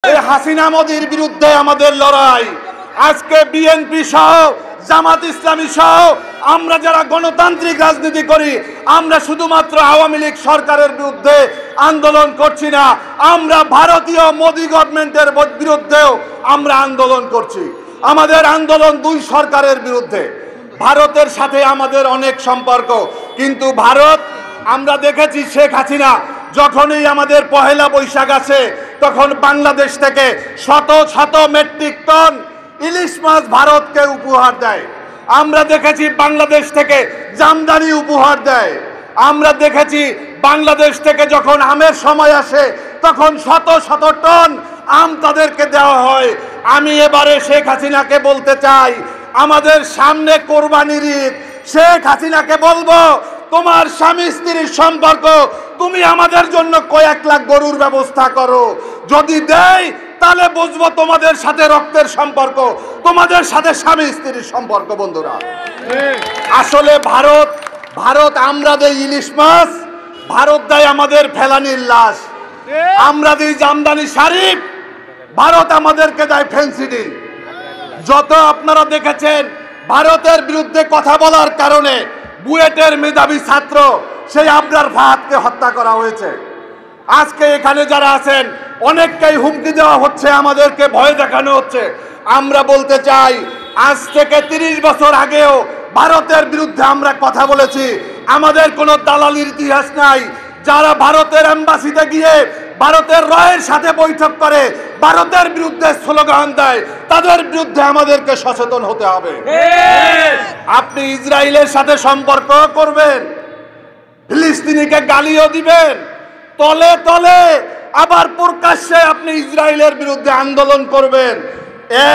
এই হাসিনা মোদির বিরুদ্ধে আমাদের লড়াই। আজকে বিএনপি সহ জামাত ইসলামী সহ আমরা যারা গণতান্ত্রিক রাজনীতি করি, আমরা শুধুমাত্র আওয়ামী লীগ সরকারের বিরুদ্ধে আন্দোলন করছি না, আমরা ভারতীয় মোদি গভর্নমেন্টের বিরুদ্ধেও আমরা আন্দোলন করছি। আমাদের আন্দোলন দুই সরকারের বিরুদ্ধে। ভারতের সাথে আমাদের অনেক সম্পর্ক, কিন্তু ভারত, আমরা দেখেছি শেখ হাসিনা যখনই আমাদের পহেলা বৈশাখ আসে তখন বাংলাদেশ থেকে শত শত মেট্রিক টন ইলিশ মাছ ভারতকে উপহার দেয়। আমরা দেখেছি বাংলাদেশ থেকে জামদানি উপহার দেয়। আমরা দেখেছি বাংলাদেশ থেকে যখন আমের সময় আসে তখন শত শত টন আম তাদেরকে দেওয়া হয়। আমি এবারে শেখ হাসিনাকে বলতে চাই, আমাদের সামনে কোরবানির ঈদ, শেখ হাসিনাকে বলবো তোমার স্বামী স্ত্রীর সম্পর্ক তুমি আমাদের জন্য কয়েক লাখ গরুর ব্যবস্থা করো। যদি দেয় তাহলে বুঝবো তোমাদের সাথে রক্তের সম্পর্ক, তোমাদের সাথে স্বামী স্ত্রীর সম্পর্ক। বন্ধুরা, আসলে ভারত আমরা দেই ইলিশ মাছ, ভারত দেয় আমাদের ফেলানির লাশ। আমরা দিই জামদানি শাড়ি, ভারত আমাদেরকে দেয় ফেন্সিডিল। যত আপনারা দেখেছেন ভারতের বিরুদ্ধে কথা বলার কারণে বুয়েটের মেধাবী ছাত্র সেই আবরার ফাহাদকে হত্যা করা হয়েছে। আজকে এখানে যারা আছেন অনেককেই হুমকি দেওয়া হচ্ছে, আমাদেরকে ভয় দেখানো হচ্ছে। আমরা বলতে চাই, আজ থেকে 30 বছর আগেও ভারতের বিরুদ্ধে আমরা কথা বলেছি। আমাদের কোনো দালালির ইতিহাস নাই। যারা ভারতের এম্বাসিতে গিয়ে ভারতের রয়ের সাথে বৈঠক করে ভারতের বিরুদ্ধে স্লোগান দেয়, তাদের বিরুদ্ধে আমাদেরকে সচেতন হতে হবে। আপনি ইসরায়েলের সাথে সম্পর্ক করবেন, ফিলিস্তিনিকে গালিও দিবেন, তলে তলে আবার প্রকাশ্যে আপনি ইসরায়েলের বিরুদ্ধে আন্দোলন করবেন।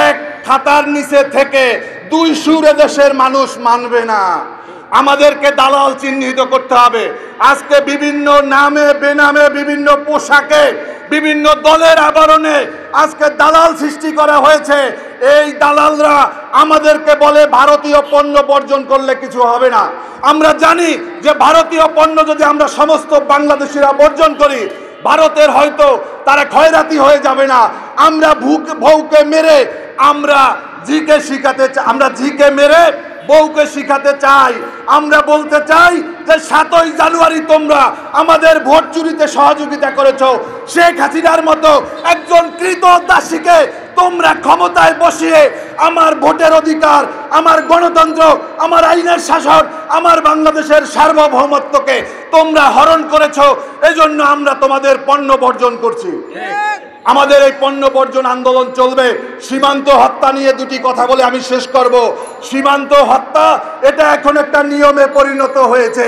এক খাতার নিচে থেকে 200 দেশের মানুষ মানবে না। আমাদেরকে দালাল চিহ্নিত করতে হবে। আজকে বিভিন্ন নামে বেনামে, বিভিন্ন পোশাকে, বিভিন্ন দলের আবরণে আজকে দালাল সৃষ্টি করা হয়েছে। এই দালালরা আমাদেরকে বলে ভারতীয় পণ্য বর্জন করলে কিছু হবে না। আমরা জানি যে ভারতীয় পণ্য যদি আমরা সমস্ত বাংলাদেশিরা বর্জন করি, ভারতের হয়তো তারা ক্ষয়রাতি হয়ে যাবে না। আমরা বউকে মেরে আমরা ঝিকে মেরে বউকে শিখাতে চাই। আমরা বলতে চাই যে 7ই জানুয়ারি তোমরা আমাদের ভোট চুরিতে সহযোগিতা করেছো। শেখ হাসিনার মতো একজন কৃতদাসীকে তোমরা ক্ষমতায় বসিয়ে আমার ভোটের অধিকার, আমার গণতন্ত্র, আমার আইনের শাসন, আমার বাংলাদেশের সার্বভৌমত্বকে তোমরা হরণ করেছো। এজন্য আমরা তোমাদের পণ্য বর্জন করছি। আমাদের এই পণ্য বর্জন আন্দোলন চলবে। সীমান্ত হত্যা নিয়ে দুটি কথা বলে আমি শেষ করব। সীমান্ত হত্যা এটা এখন একটা নিয়মে পরিণত হয়েছে।